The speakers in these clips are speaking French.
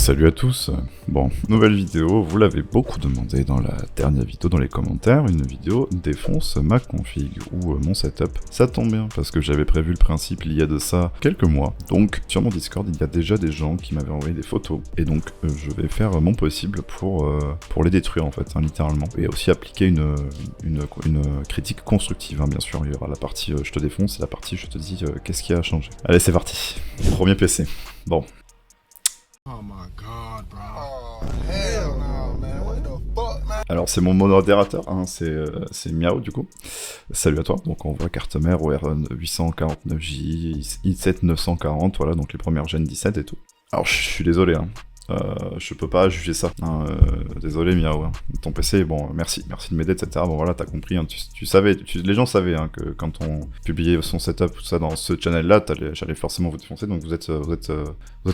salut à tous. Bon, nouvelle vidéo, vous l'avez beaucoup demandé dans la dernière vidéo dans les commentaires, une vidéo défonce ma config ou mon setup. Ça tombe bien parce que j'avais prévu le principe il y a de ça quelques mois. Donc sur mon Discord, il y a déjà des gens qui m'avaient envoyé des photos et donc je vais faire mon possible pour les détruire en fait, hein, littéralement. Et aussi appliquer une critique constructive, hein, bien sûr. Il y aura la partie je te défonce et la partie je te dis qu'est-ce qui a changé. Allez, c'est parti. Premier PC. Bon. Oh my god, bro. Oh, hell no, man. What the fuck, man? Alors c'est mon modérateur, hein, c'est Miao du coup. Salut à toi. Donc on voit carte mère ORN 849J, i7 940, voilà, donc les premières Gen 17 et tout. Alors je suis désolé, hein. Je peux pas juger ça, hein, désolé Miao, hein. Ton PC, bon, merci de m'aider, etc. Bon voilà, t'as compris, hein, tu savais, les gens savaient hein, que quand on publiait son setup, tout ça dans ce channel-là, j'allais forcément vous défoncer, donc vous êtes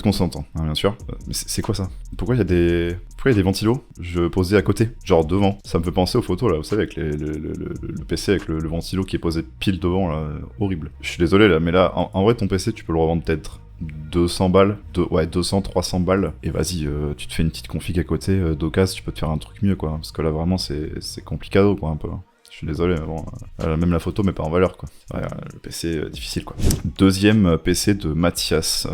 consentant, hein, bien sûr. Mais c'est quoi ça? Pourquoi il y a des ventilos? Je posais à côté, genre devant. Ça me fait penser aux photos là, vous savez, avec le PC avec le ventilo qui est posé pile devant, là, horrible. Je suis désolé là, mais là, en vrai, ton PC, tu peux le revendre peut-être 200 balles, 200, 300 balles, et vas-y, tu te fais une petite config à côté, d'occasion, tu peux te faire un truc mieux, quoi, parce que là, vraiment, c'est complicado, quoi, un peu. Je suis désolé, mais bon, même la photo met pas en valeur, quoi. Ouais, le PC, difficile, quoi. Deuxième PC de Mathias,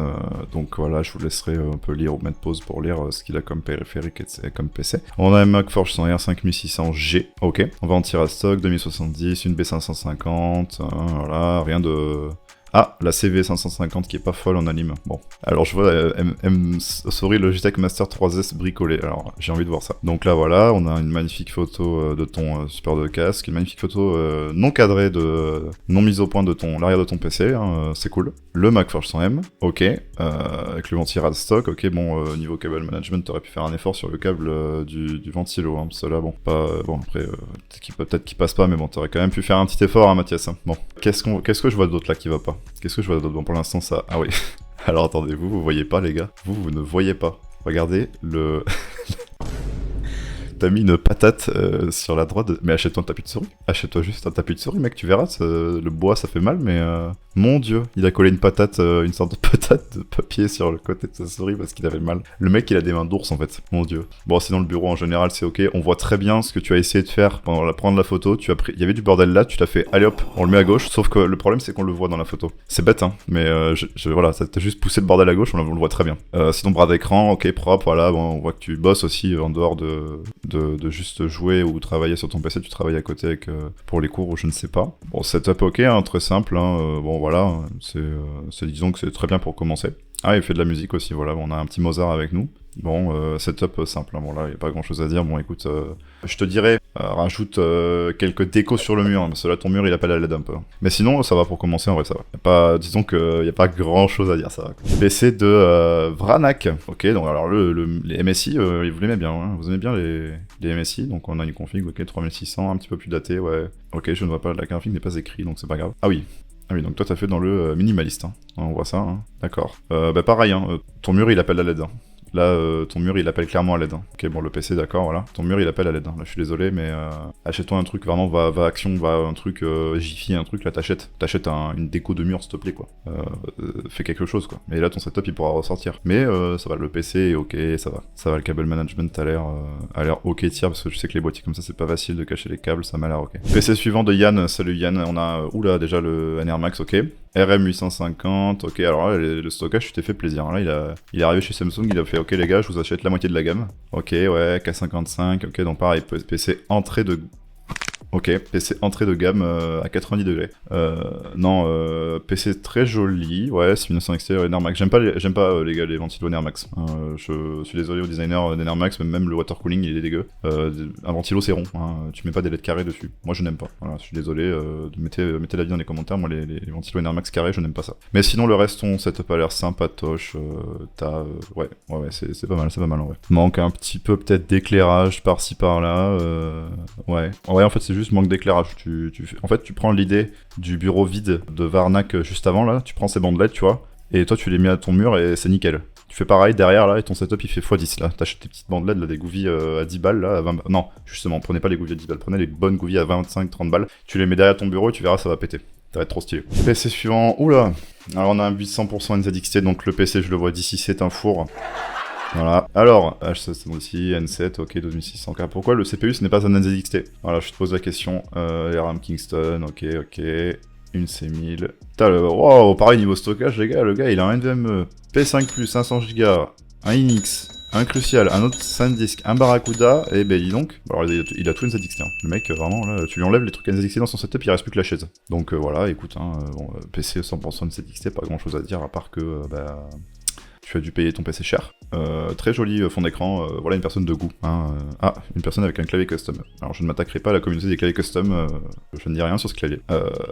donc voilà, je vous laisserai un peu lire ou mettre pause pour lire ce qu'il a comme périphérique et comme PC. On a un Mac Forge 100R 5600G, ok. On va en tirer à stock, 2070, une B550, voilà, rien de... Ah, la CV550 qui est pas folle en anime. Bon, alors je vois sorry, Logitech Master 3S bricolé. Alors j'ai envie de voir ça. Donc là voilà, on a une magnifique photo de ton support de casque, une magnifique photo non cadrée non mise au point de l'arrière de ton PC. Hein, c'est cool. Le Mac Forge 100M, ok, avec le ventilo stock. Ok, bon niveau cable management, t'aurais pu faire un effort sur le câble du ventilo. Hein, parce que là bon, bon après peut-être qu'il passe pas, mais bon t'aurais quand même pu faire un petit effort, hein, Mathias. Hein. Bon, qu'est-ce que je vois d'autre là qui va pas? Qu'est-ce que je vois d'autre? Bon, pour l'instant, ça... Ah oui. Alors, attendez, vous voyez pas, les gars? Vous ne voyez pas. Regardez, T'as mis une patate sur la droite. Mais achète-toi un tapis de souris. Achète-toi juste un tapis de souris, mec, tu verras. Le bois, ça fait mal, mais... Mon dieu, il a collé une patate, une sorte de patate de papier sur le côté de sa souris parce qu'il avait mal. Le mec, il a des mains d'ours, en fait. Mon dieu. Bon, sinon, le bureau, en général, c'est ok. On voit très bien ce que tu as essayé de faire pendant prendre la photo. Il y avait du bordel là, tu t'as fait, allez hop, on le met à gauche. Sauf que le problème, c'est qu'on le voit dans la photo. C'est bête, hein. Mais voilà, ça t'a juste poussé le bordel à gauche, on le voit très bien. Sinon, bras d'écran, ok, propre, voilà. Bon, on voit que tu bosses aussi en dehors de juste jouer ou travailler sur ton PC. Tu travailles à côté pour les cours ou je ne sais pas. Bon, setup ok, hein, très simple, hein. Bon, voilà, disons que c'est très bien pour commencer. Ah, il fait de la musique aussi, voilà, on a un petit Mozart avec nous. Bon, setup simple, hein. Bon là, il n'y a pas grand chose à dire. Bon, écoute, je te dirais, rajoute quelques décos sur le mur, hein, parce que là, ton mur, il appelle à l'aide un peu. Mais sinon, ça va pour commencer, en vrai, ça va. Disons qu'il n'y a pas grand chose à dire, ça va. PC de Vranak. Ok, donc alors les MSI, vous l'aimez bien, hein. Vous aimez bien les MSI, donc on a une config, ok, 3600, un petit peu plus daté, ouais. Ok, je ne vois pas, la config n'est pas écrite, donc c'est pas grave. Ah oui, donc toi t'as fait dans le minimaliste, hein. On voit ça, hein. D'accord. Bah pareil, hein. Ton mur il appelle à l'aide, hein. Là, ton mur, il appelle clairement à l'aide. Hein. Ok, bon, le PC, d'accord, voilà. Ton mur, il appelle à l'aide. Hein. Là, je suis désolé, mais achète-toi un truc, vraiment, va action, va un truc Jiffy, un truc, là, t'achètes une déco de mur, s'il te plaît, quoi. Fais quelque chose, quoi. Et là, ton setup, il pourra ressortir. Mais ça va, le PC est ok, ça va. Ça va, le câble management a l'air ok, tiens, parce que je sais que les boîtiers comme ça, c'est pas facile de cacher les câbles, ça m'a l'air ok. PC suivant de Yann, salut Yann, on a, oula, déjà le NR Max, ok. RM850, ok, alors là, le stockage, tu t'es fait plaisir. Là, il est arrivé chez Samsung, il a fait, ok les gars, je vous achète la moitié de la gamme. Ok, ouais, K55, ok, donc pareil, PC entrée de... Ok, PC entrée de gamme à 90 degrés. Non, PC très joli, ouais, c'est 1900 XT, NR Max. J'aime pas les gars, les ventilos NR Max. Je suis désolé aux designers d'NR Max, mais même le water cooling il est dégueu. Un ventilo c'est rond, hein, tu mets pas des LED carrés dessus. Moi je n'aime pas, voilà, je suis désolé, mettez l'avis dans les commentaires, moi les ventilos NR Max carrés, je n'aime pas ça. Mais sinon le reste, ton setup a l'air sympatoche, ouais, c'est pas mal en vrai. Manque un petit peu peut-être d'éclairage par-ci par-là, ouais, en fait c'est juste manque d'éclairage. En fait, tu prends l'idée du bureau vide de Varnac juste avant, là, tu prends ces bandes LED, tu vois, et toi tu les mets à ton mur et c'est nickel. Tu fais pareil derrière, là, et ton setup il fait x10, là. T'achètes tes petites bandes LED, là, des gouvies à 10 balles, là, à 20 balles. Non, justement, prenez pas les gouvies à 10 balles, prenez les bonnes gouvies à 25-30 balles. Tu les mets derrière ton bureau et tu verras, ça va péter. Ça va être trop stylé. PC suivant, oula. Alors on a un 800% NZXT, donc le PC, je le vois d'ici, c'est un four. Voilà. Alors, H7 ici, N7, ok, 2600K. Pourquoi le CPU ce n'est pas un NZXT? Voilà, je te pose la question. Les RAM Kingston, ok. Une C1000. Putain, wow, pareil niveau stockage, les gars, le gars il a un NVMe P5+, 500Go, un Inix, un Crucial, un autre SanDisk, un Barracuda, et ben dis donc, alors il a tout NZXT. Hein. Le mec, vraiment, là, tu lui enlèves les trucs NZXT dans son setup, il reste plus que la chaise. Donc voilà, écoute, hein, bon, PC 100% NZXT, pas grand chose à dire, à part que, tu as dû payer ton PC cher. Très joli fond d'écran, voilà une personne de goût. Hein, une personne avec un clavier custom. Alors je ne m'attaquerai pas à la communauté des claviers custom, je ne dis rien sur ce clavier.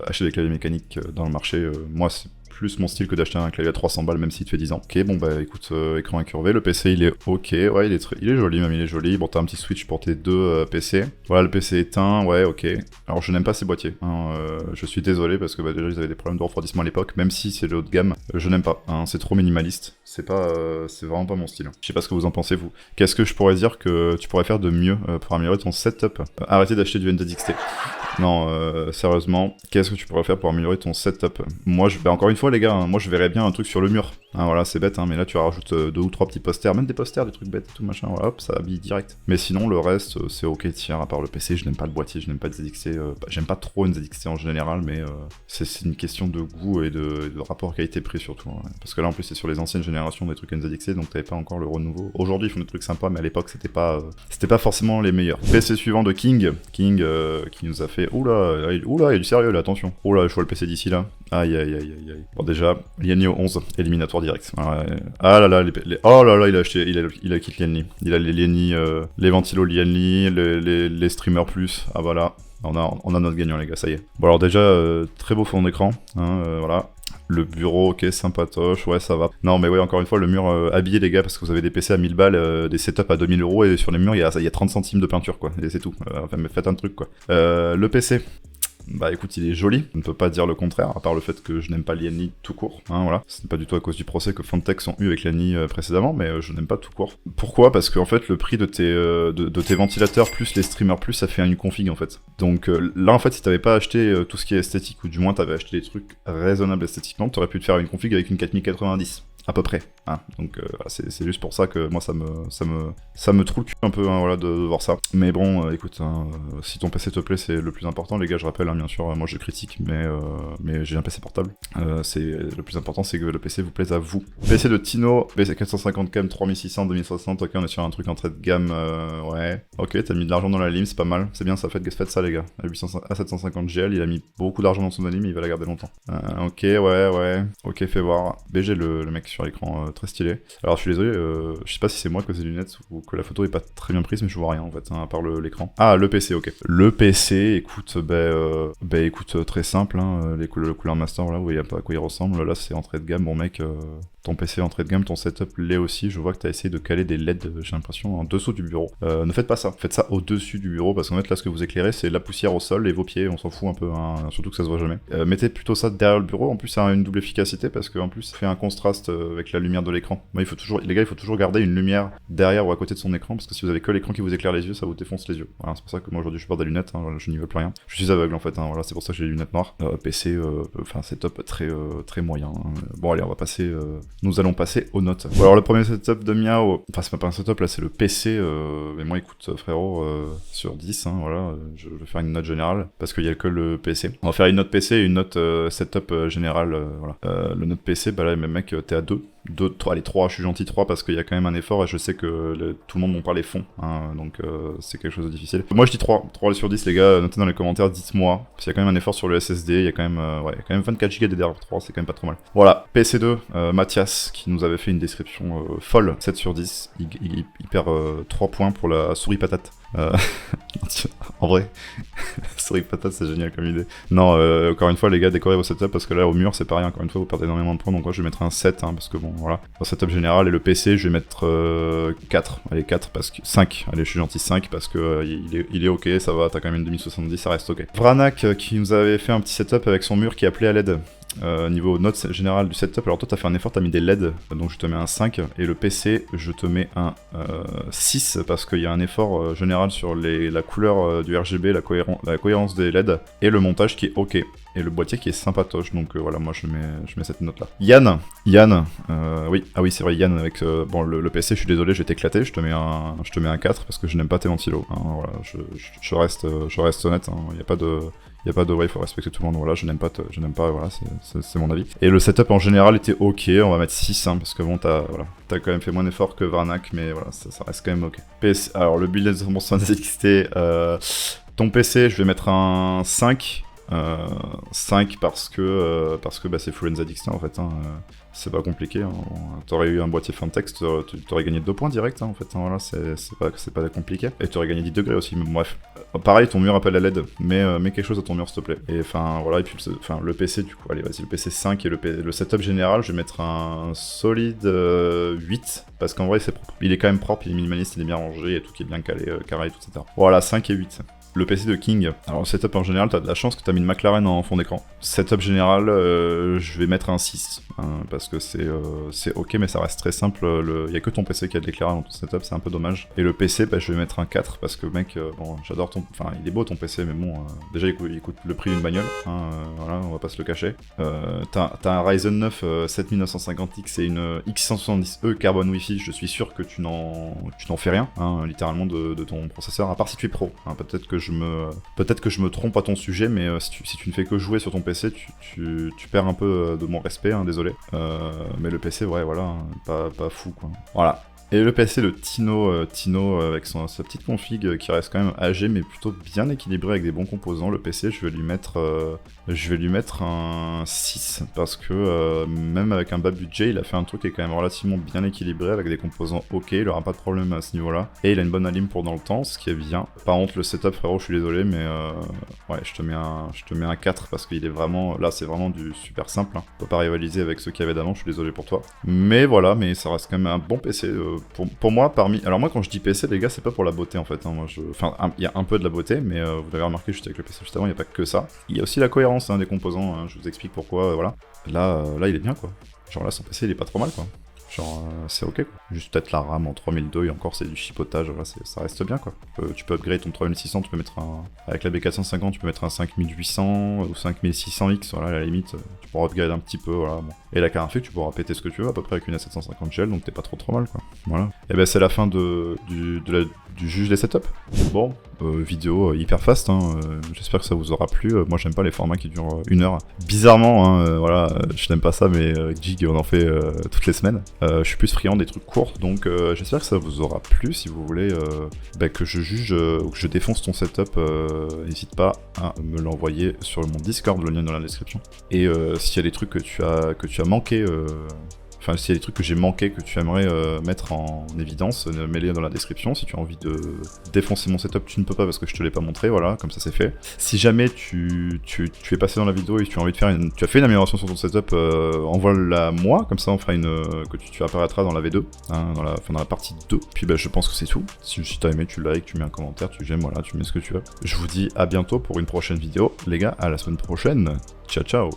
Acheter des claviers mécaniques dans le marché, moi c'est plus mon style que d'acheter un clavier à 300 balles même s'il te fait 10 ans. Ok, bon bah écoute, écran incurvé, le PC il est ok, ouais il est joli même, il est joli. Bon t'as un petit switch pour tes deux PC. Voilà le PC éteint, ouais ok. Alors je n'aime pas ces boîtiers, hein, je suis désolé parce que déjà ils avaient des problèmes de refroidissement à l'époque, même si c'est le haut de gamme, je n'aime pas, hein, c'est trop minimaliste, c'est vraiment pas mon style. Je sais pas ce que vous en pensez vous. Qu'est-ce que je pourrais dire que tu pourrais faire de mieux pour améliorer ton setup? Arrêtez d'acheter du NZXT. Non, sérieusement, qu'est-ce que tu pourrais faire pour améliorer ton setup? Moi, encore une fois, les gars, hein, moi je verrais bien un truc sur le mur. Hein, voilà, c'est bête, hein, mais là tu rajoutes 2 ou 3 petits posters, même des posters, des trucs bêtes et tout machin, voilà, hop, ça habille direct. Mais sinon, le reste, c'est ok, tiens, à part le PC, je n'aime pas le boîtier, je n'aime pas le ZXT, j'aime pas trop une ZXT en général, mais c'est une question de goût et de rapport qualité-prix surtout. Hein, parce que là, en plus, c'est sur les anciennes générations des trucs NZXT, donc t'avais pas encore le renouveau. Aujourd'hui, ils font des trucs sympas, mais à l'époque, c'était pas forcément les meilleurs. PC suivant de King, qui nous a fait, oula, il y a du sérieux là, attention. Oula, je vois le PC d'ici là. Aïe. Bon déjà, Lianli au 11, éliminatoire direct. Ah là là, oh là là, il a acheté, il a quitté Lianli. Il a les Lianli, les ventilos Lianli, les streamers plus. Ah voilà, on a notre gagnant les gars, ça y est. Bon alors déjà, très beau fond d'écran, hein, voilà. Le bureau, ok, sympatoche, ouais, ça va. Non, mais ouais, encore une fois, le mur habillé, les gars, parce que vous avez des PC à 1000 balles, des setups à 2000 euros, et sur les murs, il y a 30 centimes de peinture, quoi. Et c'est tout. Enfin, mais faites un truc, quoi. Le PC. Bah écoute, il est joli, on ne peut pas dire le contraire, à part le fait que je n'aime pas Lianli tout court, hein, voilà. Ce n'est pas du tout à cause du procès que Fantech ont eu avec Lianli précédemment, mais je n'aime pas tout court. Pourquoi? Parce qu'en fait, le prix de tes ventilateurs plus les streamers plus, ça fait une config en fait. Donc là, en fait, si t'avais pas acheté tout ce qui est esthétique, ou du moins t'avais acheté des trucs raisonnables esthétiquement, t'aurais pu te faire une config avec une 4090. À peu près, hein. Donc c'est juste pour ça que moi ça me trouve le cul un peu, hein, voilà, de voir ça. Mais bon, écoute, hein, si ton PC te plaît, c'est le plus important, les gars. Je rappelle, hein, bien sûr, moi je critique, mais j'ai un PC portable. Le plus important, c'est que le PC vous plaise à vous. PC de Tino, PC 450 3600 2060. Ok, on est sur un truc en trait de gamme, ouais. Ok, t'as mis de l'argent dans la lime, c'est pas mal, c'est bien ça. Faites ça, les gars. À 750 GL, il a mis beaucoup d'argent dans son anime, il va la garder longtemps. Ok, ouais. Ok, fais voir. BG le mec sur l'écran, très stylé. Alors je suis désolé, je sais pas si c'est moi que c'est des lunettes ou que la photo est pas très bien prise, mais je vois rien en fait, hein, à part l'écran. Ah, le PC, ok. Le PC, écoute, écoute, très simple, hein, les couleurs master, là, vous voyez pas à quoi il ressemble. Là, c'est entrée de gamme, bon mec, ton PC entrée de gamme, ton setup l'est aussi. Je vois que t'as essayé de caler des LED, j'ai l'impression, en dessous du bureau. Ne faites pas ça, faites ça au-dessus du bureau, parce qu'en fait, là, ce que vous éclairez, c'est la poussière au sol et vos pieds, on s'en fout un peu, hein, surtout que ça se voit jamais. Mettez plutôt ça derrière le bureau, en plus, ça a une double efficacité, parce qu'en plus, ça fait un contraste avec la lumière de l'écran. Moi, les gars, il faut toujours garder une lumière derrière ou à côté de son écran, parce que si vous avez que l'écran qui vous éclaire les yeux, ça vous défonce les yeux. Voilà, c'est pour ça que moi, aujourd'hui, je porte des lunettes, hein, je n'y veux plus rien. Je suis aveugle, en fait, hein, voilà, c'est pour ça que j'ai les lunettes noires. PC, setup très moyen. Hein. Bon, allez, nous allons passer aux notes. Bon, alors le premier setup de Miao, enfin c'est pas un setup là, c'est le PC, mais moi écoute frérot, sur 10, hein, voilà, je vais faire une note générale, parce qu'il y a que le PC. On va faire une note PC et une note setup générale, voilà. Le note PC, bah là, même mec, t'es à 2. 3, allez 3, je suis gentil 3 parce qu'il y a quand même un effort et je sais que tout le monde m'en parle les fonds, hein, donc c'est quelque chose de difficile. Moi je dis 3 sur 10 les gars, notez dans les commentaires, dites-moi, s'il y a quand même un effort sur le SSD, il y a quand même, il y a quand même 24 Go DDR3, c'est quand même pas trop mal. Voilà, PC2, Mathias qui nous avait fait une description folle, 7 sur 10, il perd 3 points pour la souris patate. En vrai, souris patate c'est génial comme idée. Non, encore une fois les gars, décorez vos setups parce que là au mur c'est pareil, encore une fois vous perdez énormément de points, donc moi je vais mettre un 7, hein, parce que bon voilà, au setup général. Et le PC je vais mettre 4, allez 4 parce que 5, allez je suis gentil 5 parce que il est ok, ça va, t'as quand même une 2070, ça reste ok. Vranak qui nous avait fait un petit setup avec son mur qui appelait à l'aide. Niveau notes générales du setup, alors toi t'as fait un effort, t'as mis des LED, donc je te mets un 5, et le PC je te mets un 6, parce qu'il y a un effort général sur la couleur du RGB, la cohérence des LED, et le montage qui est ok. et le boîtier qui est sympatoche, donc voilà, moi je mets cette note là. Yann, oui, ah oui c'est vrai Yann avec bon le PC, je suis désolé, je vais t'éclater, je te mets un 4 parce que je n'aime pas tes ventilos, hein, voilà, je reste honnête, hein, y a pas de ouais, il faut respecter tout le monde, voilà, je n'aime pas, voilà, c'est mon avis. Et le setup en général était ok, on va mettre 6, hein, parce que bon, t'as quand même fait moins d'efforts que Varnac, mais voilà, ça reste quand même ok. PC, alors le build de mon XT, ton PC, je vais mettre un 5. 5 parce que bah, c'est full NZXT en fait, hein, c'est pas compliqué, hein. T'aurais eu un boîtier fin de texte, t'aurais gagné 2 points direct, hein, en fait, hein, voilà, c'est pas compliqué, et t'aurais gagné 10 degrés aussi, mais bref. Pareil, ton mur appelle à l'aide, mais mets quelque chose à ton mur s'il te plaît. Et enfin voilà, et puis le PC du coup, allez vas-y, le PC 5 et le setup général, je vais mettre un solide 8, parce qu'en vrai c'est propre. Il est quand même propre, il est minimaliste, il est bien rangé, et tout qui est bien calé, carré, et tout, etc. Voilà, 5 et 8. Le PC de King, alors setup en général, t'as de la chance que t'as mis une McLaren en fond d'écran. Setup général, je vais mettre un 6, hein, parce que c'est ok, mais ça reste très simple, y a que ton PC qui a de l'éclairage dans ton setup, c'est un peu dommage. Et le PC, bah, je vais mettre un 4, parce que mec, bon, j'adore ton... Enfin, il est beau ton PC, mais bon, déjà il coûte le prix d'une bagnole, hein, voilà, on va pas se le cacher. T'as un Ryzen 9 7950X et une X670E carbone Wi-Fi, je suis sûr que tu n'en fais rien, hein, littéralement, de ton processeur, à part si tu es pro, hein, peut-être que je me trompe à ton sujet, mais si tu ne fais que jouer sur ton PC, tu perds un peu de mon respect, hein, désolé. Mais le PC, ouais, voilà, hein, pas fou, quoi. Voilà. Et le PC de Tino avec sa petite config qui reste quand même âgé mais plutôt bien équilibré avec des bons composants. Le PC, je vais lui mettre un 6 parce que même avec un bas budget, il a fait un truc qui est quand même relativement bien équilibré avec des composants ok, il aura pas de problème à ce niveau-là. Et il a une bonne alim pour dans le temps, ce qui est bien. Par contre, le setup, frérot, je suis désolé, mais ouais, je te mets un 4 parce qu'il est vraiment... Là, c'est vraiment du super simple, hein. On peut pas rivaliser avec ceux qu'il y avait d'avant, je suis désolé pour toi. Mais voilà, mais ça reste quand même un bon PC. Pour moi, alors moi quand je dis PC, les gars, c'est pas pour la beauté en fait, hein. Enfin, il y a un peu de la beauté, mais vous l'avez remarqué juste avec le PC juste avant, il n'y a pas que ça. Il y a aussi la cohérence, hein, des composants, hein. Je vous explique pourquoi, voilà. Là, il est bien quoi. Genre là, son PC il est pas trop mal quoi. Genre, c'est ok quoi. Juste peut-être la RAM en 3002 et encore c'est du chipotage, voilà, ça reste bien quoi. Tu peux upgrade ton 3600, tu peux mettre avec la B450, tu peux mettre un 5800 ou 5600X, voilà, à la limite, tu pourras upgrade un petit peu, voilà. Bon. Et la carte graphique, tu pourras péter ce que tu veux à peu près avec une A750 Shell, donc t'es pas trop mal quoi. Voilà. Et ben c'est la fin du juge des setups. Bon, vidéo hyper fast, hein, j'espère que ça vous aura plu. Moi j'aime pas les formats qui durent 1 heure. Bizarrement, hein, voilà, je n'aime pas ça, mais avec Jig on en fait toutes les semaines. Je suis plus friand des trucs courts, donc j'espère que ça vous aura plu. Si vous voulez que je juge ou que je défonce ton setup, n'hésite pas à me l'envoyer sur mon Discord, le lien est dans la description. Et s'il y a des trucs que tu as manqué, enfin s'il y a des trucs que j'ai manqué que tu aimerais mettre en évidence, mets-les dans la description. Si tu as envie de défoncer mon setup, tu ne peux pas parce que je te l'ai pas montré, voilà, comme ça c'est fait. Si jamais tu es passé dans la vidéo et tu as envie de faire tu as fait une amélioration sur ton setup, envoie-la moi, comme ça on fera que tu apparaîtras dans la V2, hein, dans la partie 2. Puis bah je pense que c'est tout. Si t'as aimé, tu likes, tu mets un commentaire, tu j'aime, voilà, tu mets ce que tu veux. Je vous dis à bientôt pour une prochaine vidéo. Les gars, à la semaine prochaine. Ciao ciao.